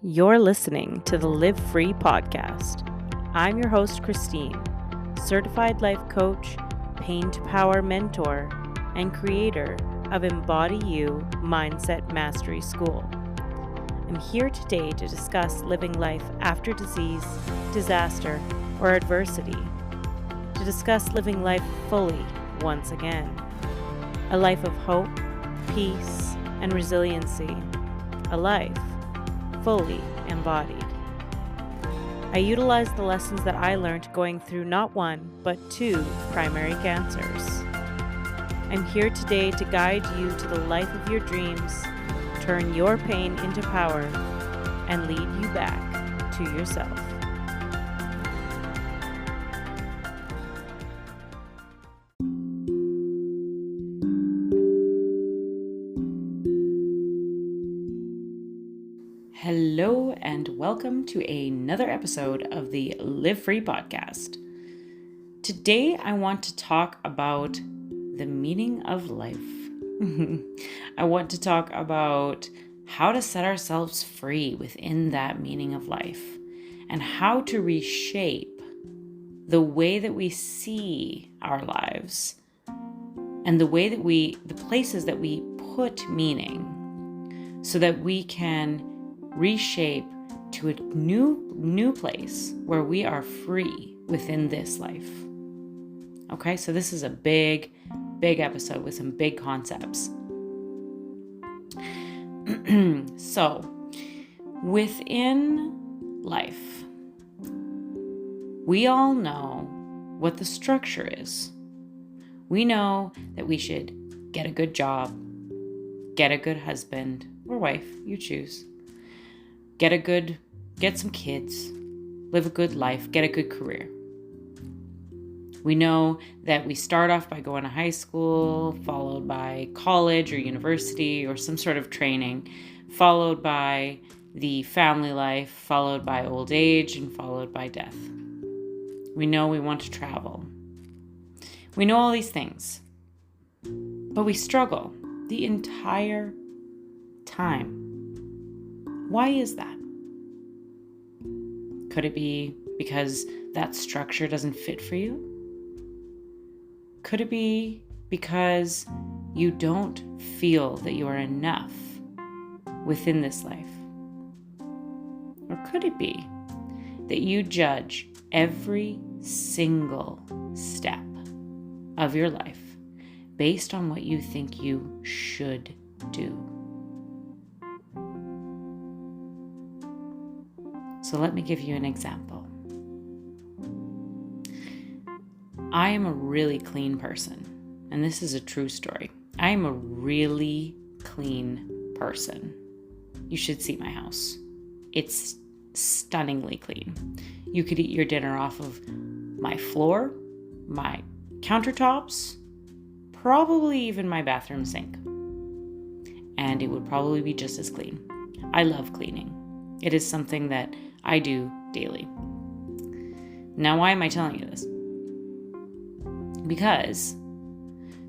You're listening to the Live Free podcast. I'm your host, Christine, certified life coach, pain to power mentor, and creator of Embody You Mindset Mastery School. I'm here today to discuss living life after disease, disaster, or adversity, to discuss living life fully once again, a life of hope, peace, and resiliency, a life fully embodied. I utilize the lessons that I learned going through not one, but two primary cancers. I'm here today to guide you to the life of your dreams, turn your pain into power, and lead you back to yourself. Hello and welcome to another episode of the Live Free podcast. Today I want to talk about the meaning of life. I want to talk about how to set ourselves free within that meaning of life and how to reshape the way that we see our lives and the places that we put meaning so that we can reshape to a new place where we are free within this life. Okay, so this is a big episode with some big concepts. So, within life, we all know what the structure is. We know that we should get a good job, get a good husband or wife, you choose. Get some kids, live a good life, get a good career. We know that we start off by going to high school, followed by college or university or some sort of training, followed by the family life, followed by old age, and followed by death. We know we want to travel. We know all these things, but we struggle the entire time. Why is that? Could it be because that structure doesn't fit for you? Could it be because you don't feel that you are enough within this life? Or could it be that you judge every single step of your life based on what you think you should do? So let me give you an example. I am a really clean person, and this is a true story. I am a really clean person. You should see my house. It's stunningly clean. You could eat your dinner off of my floor, my countertops, probably even my bathroom sink. And it would probably be just as clean. I love cleaning. It is something that I do daily. Now, why am I telling you this? Because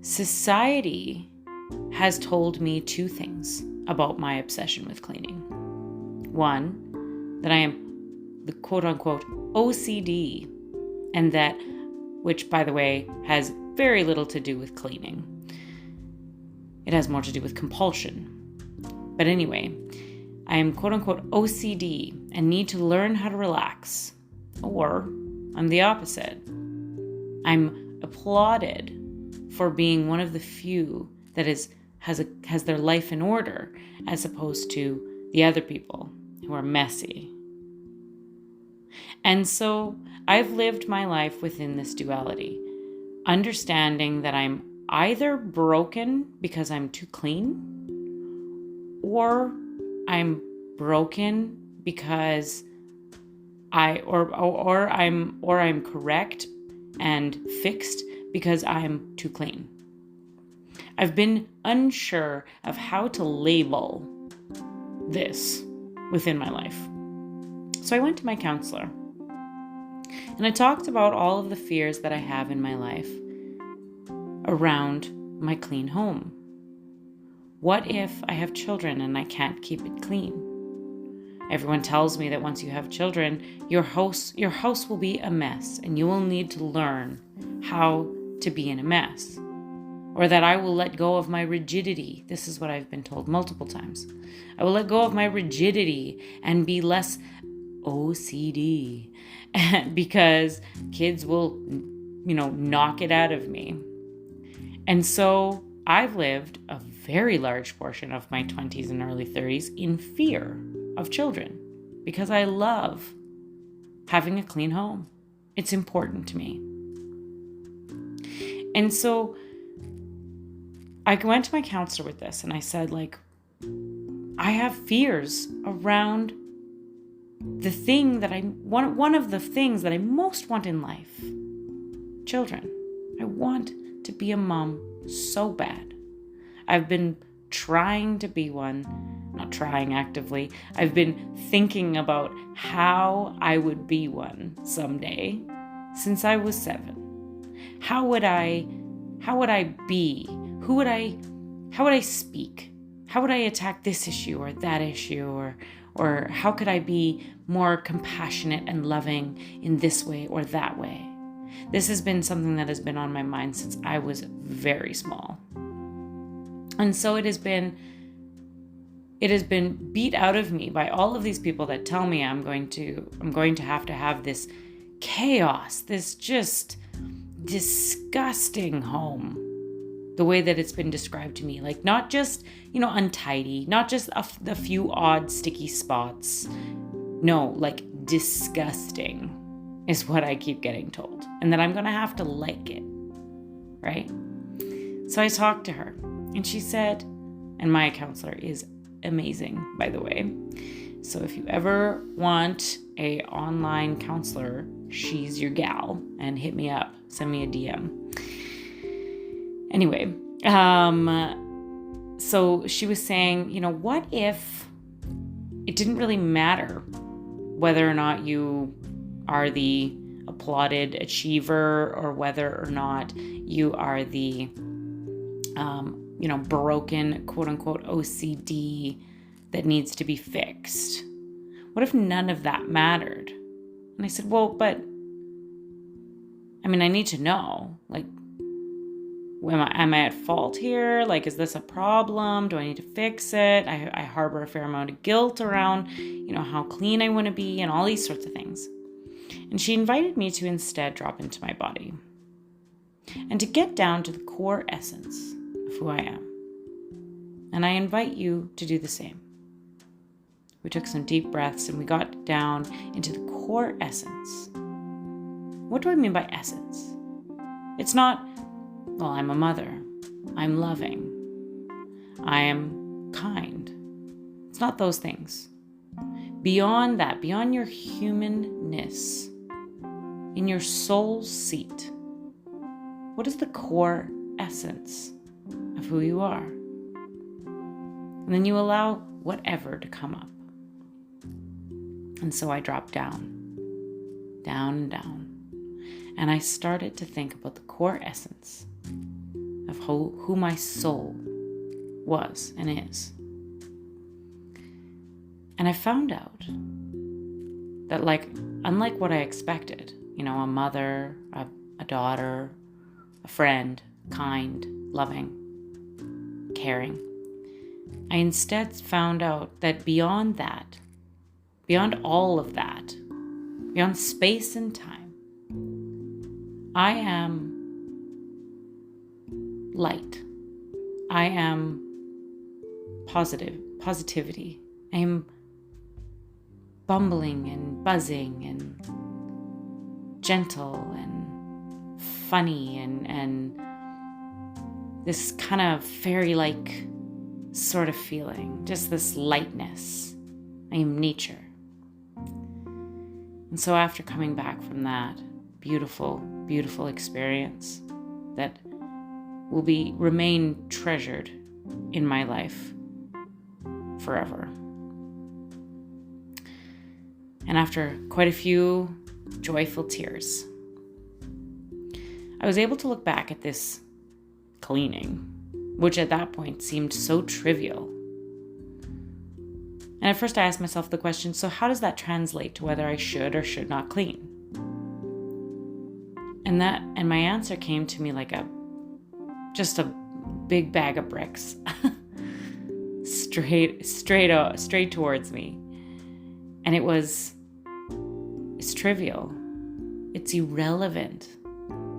society has told me two things about my obsession with cleaning. One, that I am the quote-unquote OCD, and that, which by the way, has very little to do with cleaning. It has more to do with compulsion. But anyway, I am quote-unquote OCD and need to learn how to relax. Or I'm the opposite. I'm applauded for being one of the few that has their life in order, as opposed to the other people who are messy. And so I've lived my life within this duality, understanding that I'm either broken because I'm too clean, or I'm broken because I'm correct and fixed because I'm too clean. I've been unsure of how to label this within my life. So I went to my counselor and I talked about all of the fears that I have in my life around my clean home. What if I have children and I can't keep it clean? Everyone tells me that once you have children, your house will be a mess and you will need to learn how to be in a mess. Or that I will let go of my rigidity. This is what I've been told multiple times. I will let go of my rigidity and be less OCD because kids will, knock it out of me. And so I've lived a very large portion of my 20s and early 30s in fear of children because I love having a clean home. It's important to me. And so I went to my counselor with this and I said, I have fears around the thing that one of the things that I most want in life, children. I want to be a mom so bad. I've been trying to be one, not trying actively. I've been thinking about how I would be one someday since I was 7. How would I be? How would I speak? How would I attack this issue or that issue? Or how could I be more compassionate and loving in this way or that way? This has been something that has been on my mind since I was very small. And so it has been beat out of me by all of these people that tell me I'm going to have this chaos, this just disgusting home. The way that it's been described to me, not just, untidy, not just a few odd sticky spots. No, disgusting is what I keep getting told. And that I'm going to have to like it, right? So I talked to her and she said, and my counselor is amazing, by the way. So if you ever want a online counselor, she's your gal, and hit me up, send me a DM. Anyway, so she was saying, what if it didn't really matter whether or not you are the applauded achiever or whether or not you are the, broken, quote unquote, OCD that needs to be fixed? What if none of that mattered? And I said, well, but, I need to know, am I at fault here? Is this a problem? Do I need to fix it? I harbor a fair amount of guilt around, how clean I want to be and all these sorts of things. And she invited me to instead drop into my body and to get down to the core essence of who I am. And I invite you to do the same. We took some deep breaths and we got down into the core essence. What do I mean by essence? It's not, well, I'm a mother. I'm loving. I am kind. It's not those things. Beyond that, beyond your humanness, in your soul seat, what is the core essence of who you are? And then you allow whatever to come up. And so I dropped down, and down. And I started to think about the core essence of who my soul was and is. And I found out that unlike what I expected, a mother, a daughter, a friend, kind, loving, caring, I instead found out that beyond that, beyond all of that, beyond space and time, I am light. I am positivity. I am bumbling and buzzing and gentle and funny and this kind of fairy-like sort of feeling, just this lightness. I am nature. And so after coming back from that beautiful, beautiful experience that will remain treasured in my life forever. And after quite a few joyful tears, I was able to look back at this cleaning, which at that point seemed so trivial. And at first I asked myself the question, so how does that translate to whether I should or should not clean? And my answer came to me like just a big bag of bricks straight towards me. And it's trivial. It's irrelevant.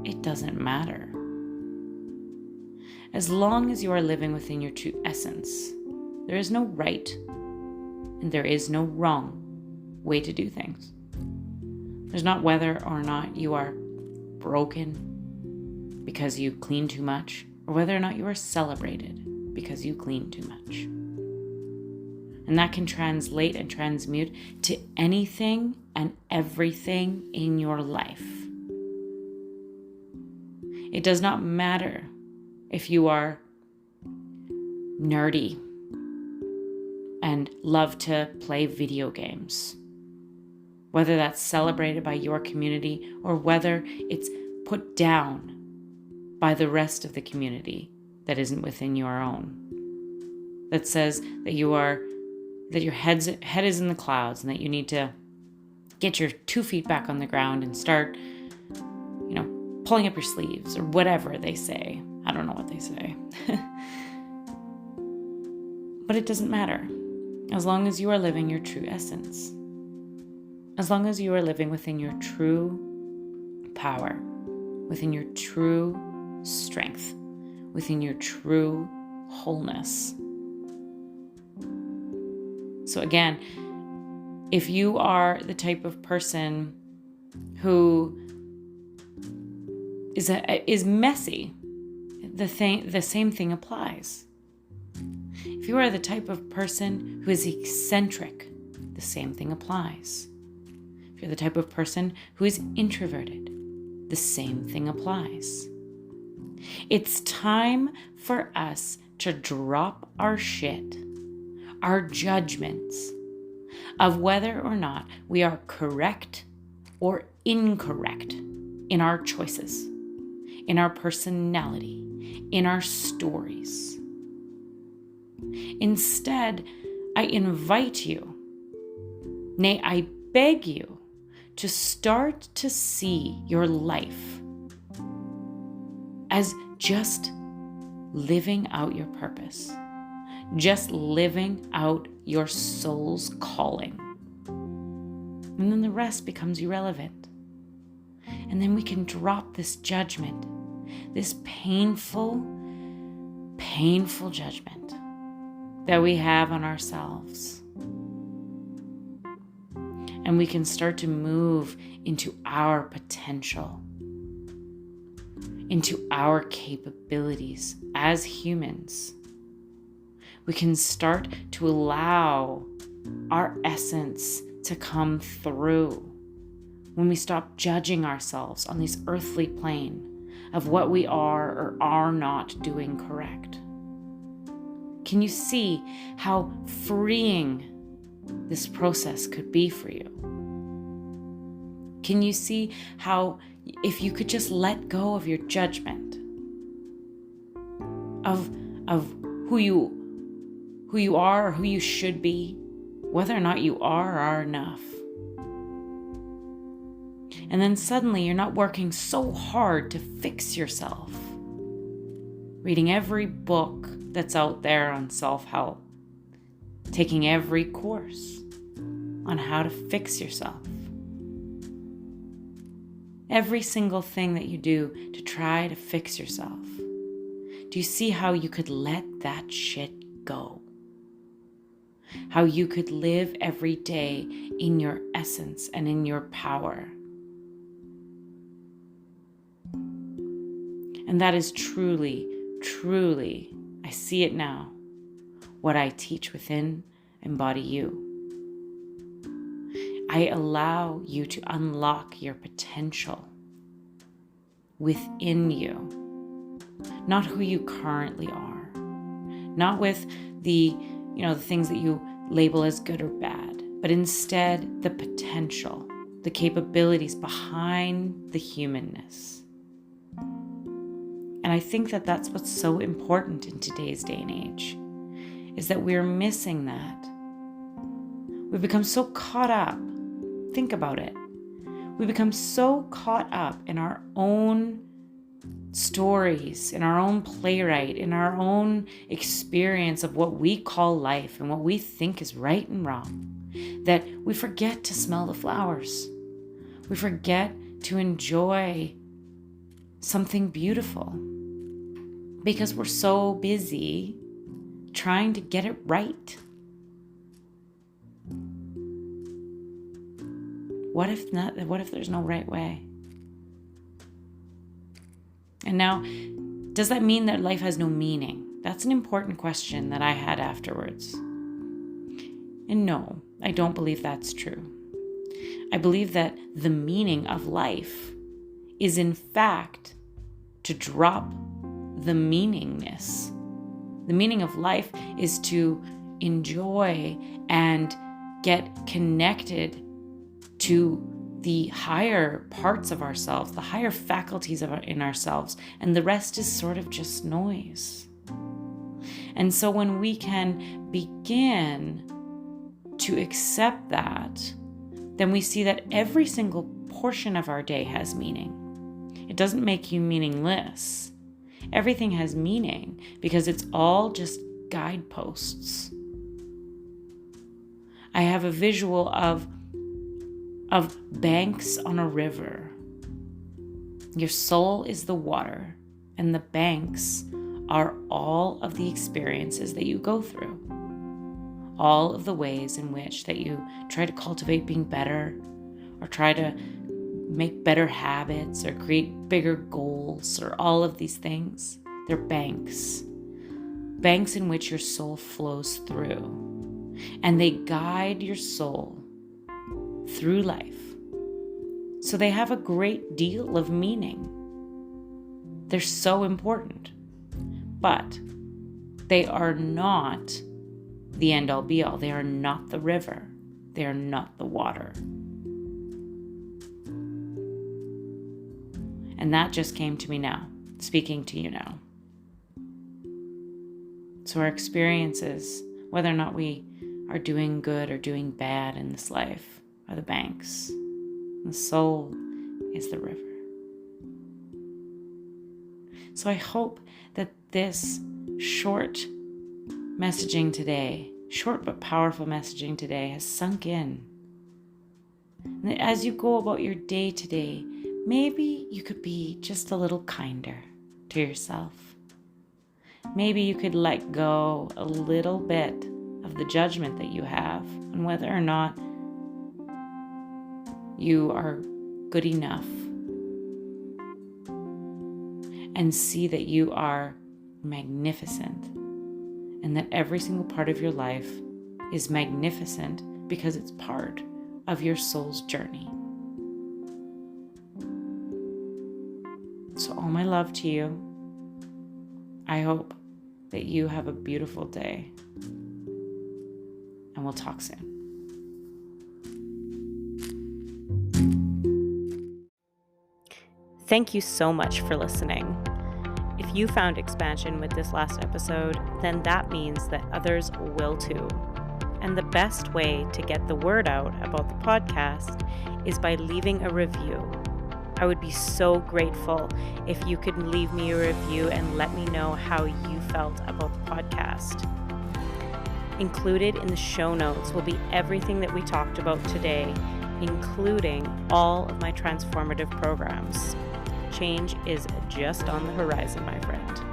It doesn't matter. As long as you are living within your true essence, there is no right and there is no wrong way to do things. There's not whether or not you are broken because you clean too much, or whether or not you are celebrated because you clean too much. And that can translate and transmute to anything and everything in your life. It does not matter if you are nerdy and love to play video games, whether that's celebrated by your community or whether it's put down by the rest of the community that isn't within your own, that says that your head is in the clouds and that you need to get your 2 feet back on the ground and start, pulling up your sleeves or whatever they say. I don't know what they say. But it doesn't matter. As long as you are living your true essence. As long as you are living within your true power, within your true strength, within your true wholeness. So again, if you are the type of person who is messy, the same thing applies. If you are the type of person who is eccentric, the same thing applies. If you're the type of person who is introverted, the same thing applies. It's time for us to drop our shit, our judgments of whether or not we are correct or incorrect in our choices, in our personality, in our stories. Instead, I invite you, nay, I beg you, to start to see your life as just living out your purpose, just living out your soul's calling. And then the rest becomes irrelevant. And then we can drop this judgment, this painful judgment that we have on ourselves. And we can start to move into our potential, into our capabilities as humans. We can start to allow our essence to come through when we stop judging ourselves on this earthly plane of what we are or are not doing correct. Can you see how freeing this process could be for you? Can you see how if you could just let go of your judgment of who you are or who you should be, whether or not you are enough. And then suddenly you're not working so hard to fix yourself, reading every book that's out there on self-help, taking every course on how to fix yourself. Every single thing that you do to try to fix yourself. Do you see how you could let that shit go? How you could live every day in your essence and in your power. And that is truly, I see it now, what I teach within Embody You. I allow you to unlock your potential within you, not who you currently are, not with the things that you label as good or bad, but instead the potential, the capabilities behind the humanness. And I think that that's what's so important in today's day and age, is that we're missing that. We become so caught up. Think about it. We become so caught up in our own stories, in our own playwright, in our own experience of what we call life and what we think is right and wrong, that we forget to smell the flowers. We forget to enjoy something beautiful because we're so busy trying to get it right. What if not? What if there's no right way? And now, does that mean that life has no meaning? That's an important question that I had afterwards. And no, I don't believe that's true. I believe that the meaning of life is in fact to drop the meaningness. The meaning of life is to enjoy and get connected to the higher parts of ourselves, the higher faculties in ourselves, and the rest is sort of just noise. And so when we can begin to accept that, then we see that every single portion of our day has meaning. It doesn't make you meaningless. Everything has meaning because it's all just guideposts. I have a visual of banks on a river. Your soul is the water, and the banks are all of the experiences that you go through. All of the ways in which that you try to cultivate being better, or try to make better habits, or create bigger goals, or all of these things. They're banks. Banks in which your soul flows through. And they guide your soul through life. So they have a great deal of meaning. They're so important. But they are not the end-all be-all. They are not the river. They are not the water. And that just came to me now, speaking to you now. So our experiences, whether or not we are doing good or doing bad in this life, are the banks. The soul is the river. So I hope that this short messaging today, short but powerful messaging today, has sunk in. And that as you go about your day today, maybe you could be just a little kinder to yourself. Maybe you could let go a little bit of the judgment that you have on whether or not you are good enough, and see that you are magnificent, and that every single part of your life is magnificent because it's part of your soul's journey. So all my love to you. I hope that you have a beautiful day, and we'll talk soon. Thank you so much for listening. If you found expansion with this last episode, then that means that others will too. And the best way to get the word out about the podcast is by leaving a review. I would be so grateful if you could leave me a review and let me know how you felt about the podcast. Included in the show notes will be everything that we talked about today, including all of my transformative programs. Change is just on the horizon, my friend.